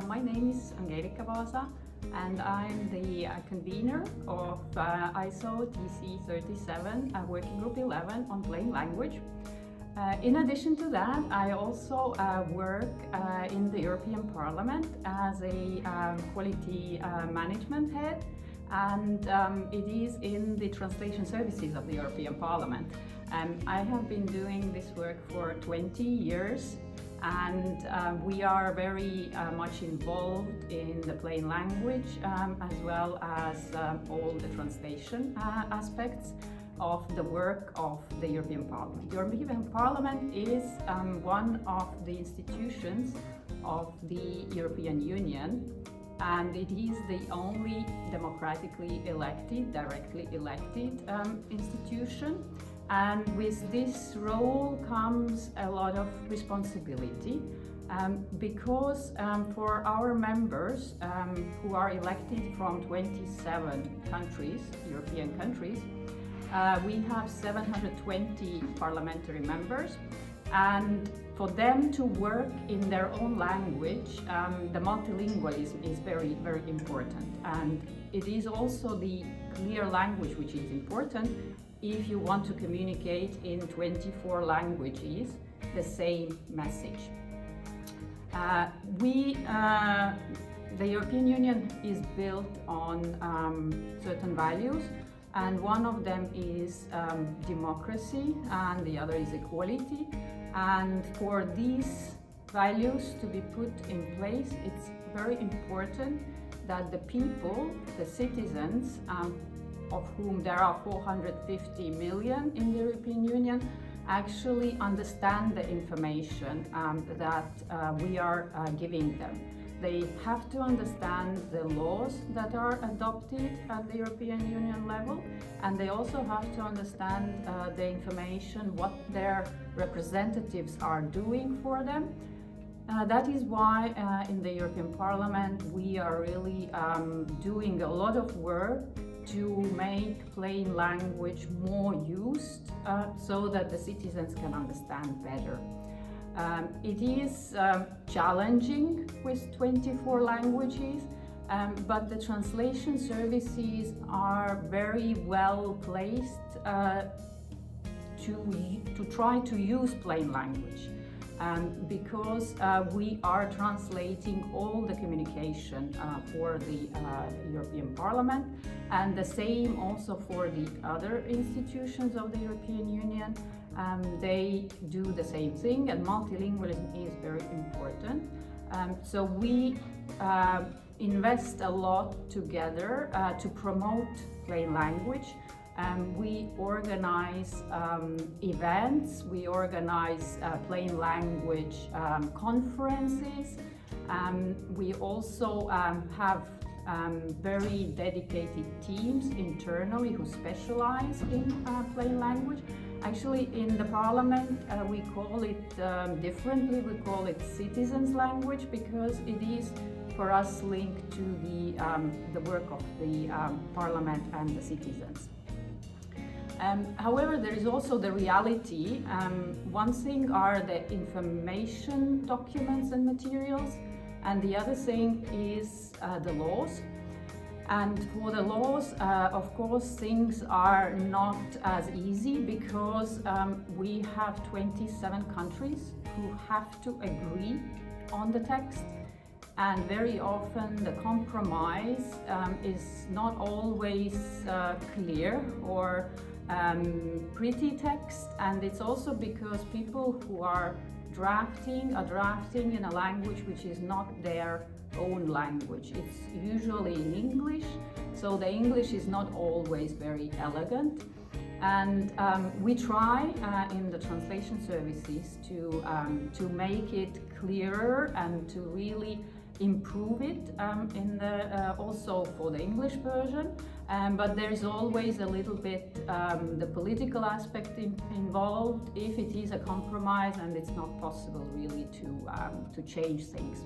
My name is Angelika Vaasa and I'm the convener of ISO TC 37 Working Group 11 on plain language. In addition to that, I also work in the European Parliament as a quality management head, and it is in the translation services of the European Parliament. I have been doing this work for 20 years, and we are very much involved in the plain language as well as all the translation aspects of the work of the European Parliament. The European Parliament is one of the institutions of the European Union, and it is the only democratically elected, directly elected institution. And with this role comes a lot of responsibility because for our members who are elected from 27 countries, European countries, we have 720 parliamentary members, and for them to work in their own language, the multilingualism is very, very important. And it is also the clear language which is important if you want to communicate in 24 languages the same message. The European Union is built on certain values, and one of them is democracy and the other is equality. And for these values to be put in place, it's very important that the people, the citizens, of whom there are 450 million in the European Union, actually understand the information that we are giving them. They have to understand the laws that are adopted at the European Union level, and they also have to understand the information, what their representatives are doing for them. That is why in the European Parliament we are really doing a lot of work to make plain language more used so that the citizens can understand better. It is challenging with 24 languages, but the translation services are very well placed to try to use plain language. Because we are translating all the communication for the European Parliament, and the same also for the other institutions of the European Union. They do the same thing, and multilingualism is very important. So we invest a lot together to promote plain language. We organize events, we organize plain language conferences. We also have very dedicated teams internally who specialize in plain language. Actually, in the Parliament, we call it differently. We call it citizens' language because it is for us linked to the work of the Parliament and the citizens. However, there is also the reality. One thing are the information documents and materials, and the other thing is the laws. And for the laws, of course, things are not as easy because we have 27 countries who have to agree on the text. And very often the compromise is not always clear or pretty text, and it's also because people who are drafting in a language which is not their own language. It's usually in English, so the English is not always very elegant. And we try in the translation services to make it clearer and to really improve it also for the English version. But there's always a little bit the political aspect involved if it is a compromise and it's not possible really to change things.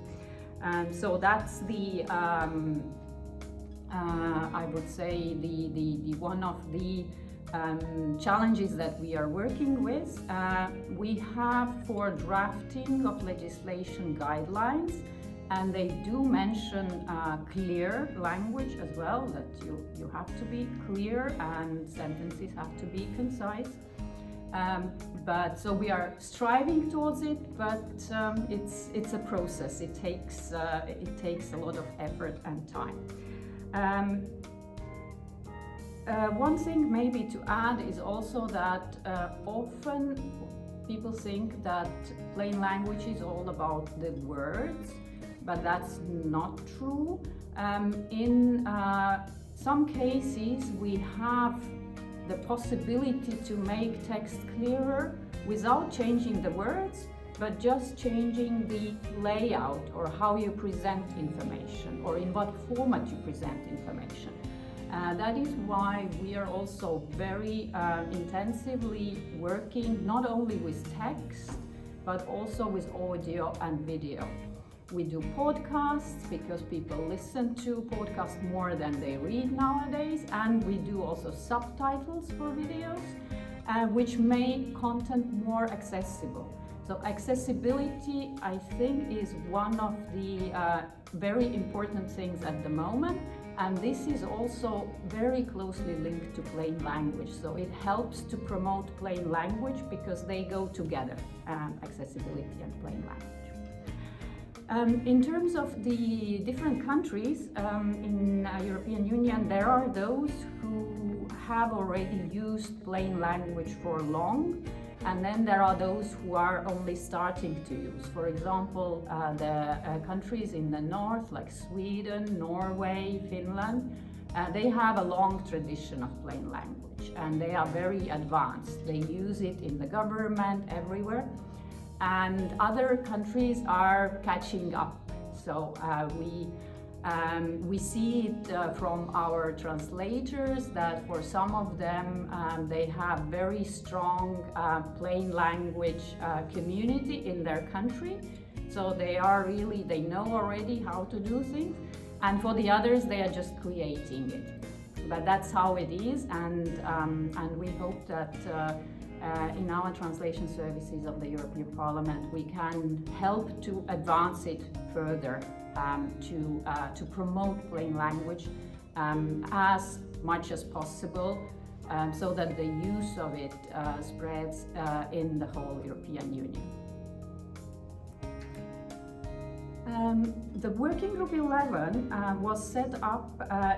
So that's the I would say the one of the challenges that we are working with. We have for drafting of legislation guidelines, And they do mention clear language as well, that you have to be clear and sentences have to be concise. But so we are striving towards it, but it's a process. It takes a lot of effort and time. One thing maybe to add is also that often people think that plain language is all about the words, but that's not true. In some cases, we have the possibility to make text clearer without changing the words, but just changing the layout or how you present information or in what format you present information. That is why we are also very intensively working not only with text, but also with audio and video. We do podcasts because people listen to podcasts more than they read nowadays, and we do also subtitles for videos, which make content more accessible. So accessibility, I think, is one of the very important things at the moment, and this is also very closely linked to plain language. So it helps to promote plain language because they go together, accessibility and plain language. In terms of the different countries in European Union, there are those who have already used plain language for long, and then there are those who are only starting to use. For example, the countries in the north like Sweden, Norway, Finland, they have a long tradition of plain language and they are very advanced. They use it in the government everywhere. And other countries are catching up. So we see it from our translators that for some of them they have very strong plain language community in their country. So they know already how to do things. And for the others, they are just creating it. But that's how it is, and we hope that in our translation services of the European Parliament, we can help to advance it further, to promote plain language as much as possible, so that the use of it spreads in the whole European Union. The Working Group 11 was set up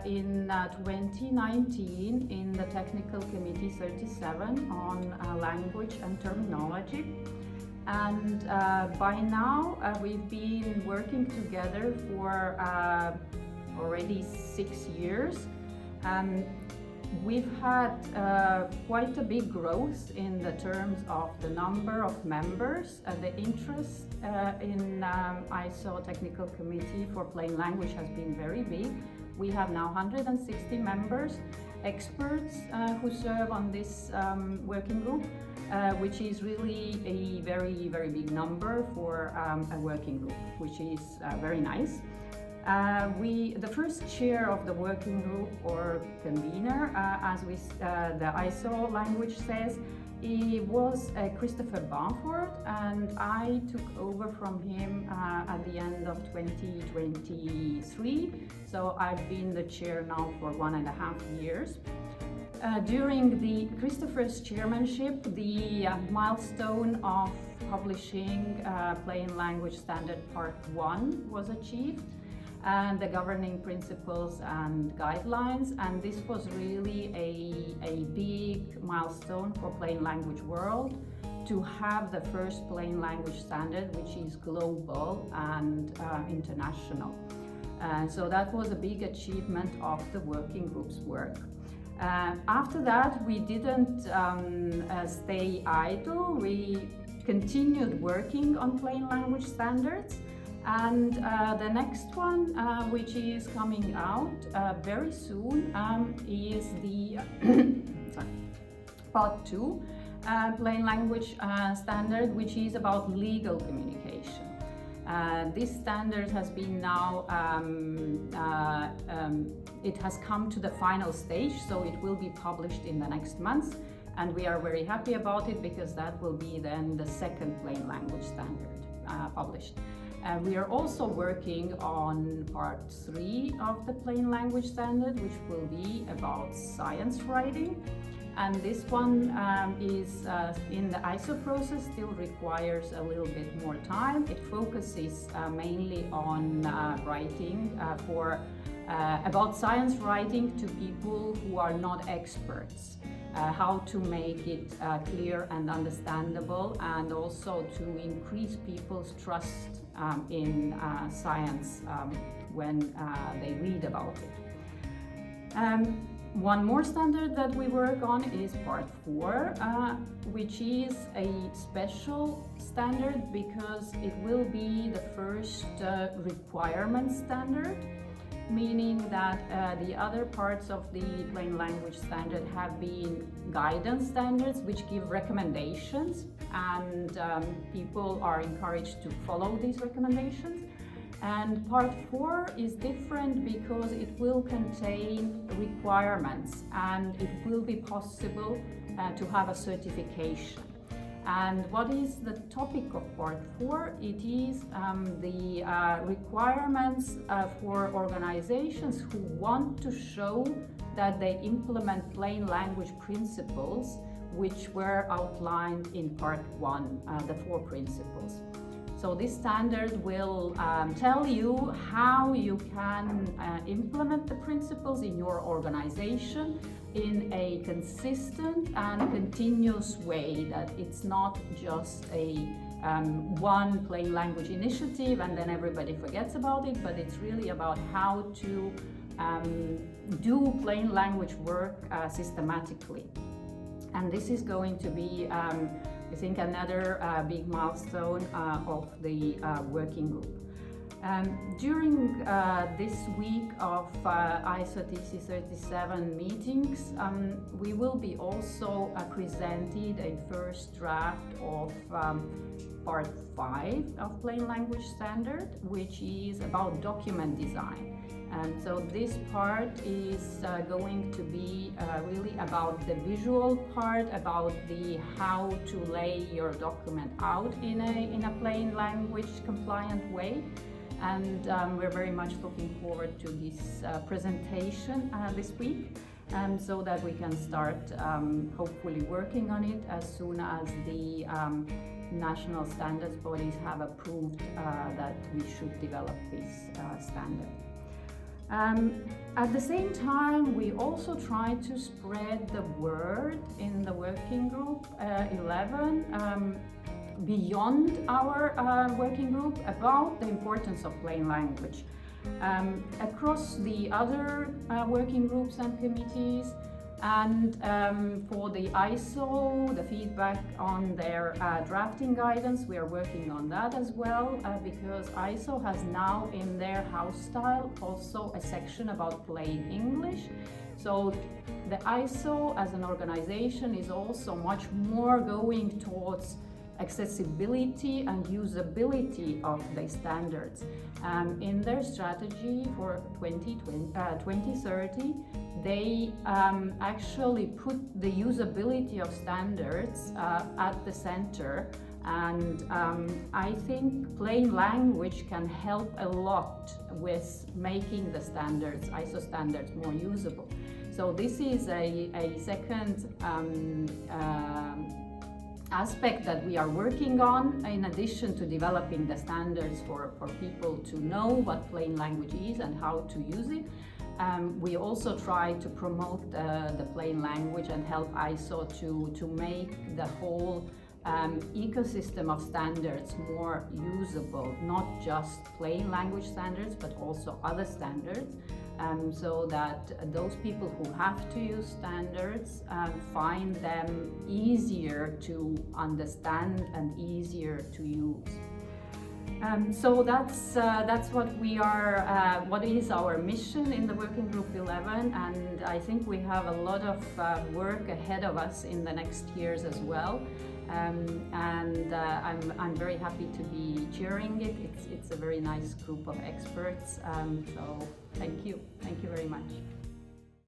in 2019 in the Technical Committee 37 on language and terminology. And by now we've been working together for already 6 years. We've had quite a big growth in the terms of the number of members. The interest in ISO Technical Committee for Plain Language has been very big. We have now 160 members, experts who serve on this working group, which is really a very, very big number for a working group, which is very nice. The first chair of the working group, or convener, as the ISO language says, he was Christopher Bamford, and I took over from him at the end of 2023. So I've been the chair now for 1.5 years. During the Christopher's chairmanship, the milestone of publishing Plain Language Standard Part 1 was achieved, and the governing principles and guidelines, and this was really a big milestone for plain language world, to have the first plain language standard which is global and international. So that was a big achievement of the working group's work. After that, we didn't stay idle. We continued working on plain language standards. And the next one, which is coming out very soon, is the Part 2 Plain Language Standard, which is about legal communication. This standard has been now, it has come to the final stage, so it will be published in the next month. And we are very happy about it because that will be then the second plain language standard published. We are also working on part 3 of the plain language standard, which will be about science writing. And this one is in the ISO process, still requires a little bit more time. It focuses mainly on writing about science writing to people who are not experts. How to make it clear and understandable, and also to increase people's trust in science when they read about it. One more standard that we work on is part 4, which is a special standard because it will be the first requirement standard, meaning that the other parts of the plain language standard have been guidance standards which give recommendations, and people are encouraged to follow these recommendations. And part 4 is different because it will contain requirements and it will be possible to have a certification. And what is the topic of part 4? It is the requirements for organizations who want to show that they implement plain language principles which were outlined in part 1, the 4 principles. So this standard will tell you how you can implement the principles in your organization in a consistent and continuous way, that it's not just a one plain language initiative and then everybody forgets about it, but it's really about how to do plain language work systematically. And this is going to be I think another big milestone of the working group. During this week of ISO TC 37 meetings, we will be also presented a first draft of part 5 of plain language standard, which is about document design. And so this part is going to be really about the visual part, about the how to lay your document out in a plain language compliant way. And we're very much looking forward to this presentation this week, so that we can start hopefully working on it as soon as the national standards bodies have approved that we should develop this standard. At the same time, we also try to spread the word in the working group 11 beyond our working group about the importance of plain language. Across the other working groups and committees, and for the ISO, the feedback on their drafting guidance, we are working on that as well, because ISO has now in their house style also a section about plain English. So the ISO as an organization is also much more going towards accessibility and usability of the standards. In their strategy for 2030, they actually put the usability of standards at the center, and I think plain language can help a lot with making the standards, ISO standards, more usable. So this is a second aspect that we are working on, in addition to developing the standards for people to know what plain language is and how to use it. We also try to promote the plain language and help ISO to make the whole ecosystem of standards more usable, not just plain language standards, but also other standards, so that those people who have to use standards find them easier to understand and easier to use. So that's what we are, what is our mission in the Working Group 11, and I think we have a lot of work ahead of us in the next years as well. I'm very happy to be chairing it. It's a very nice group of experts. So thank you very much.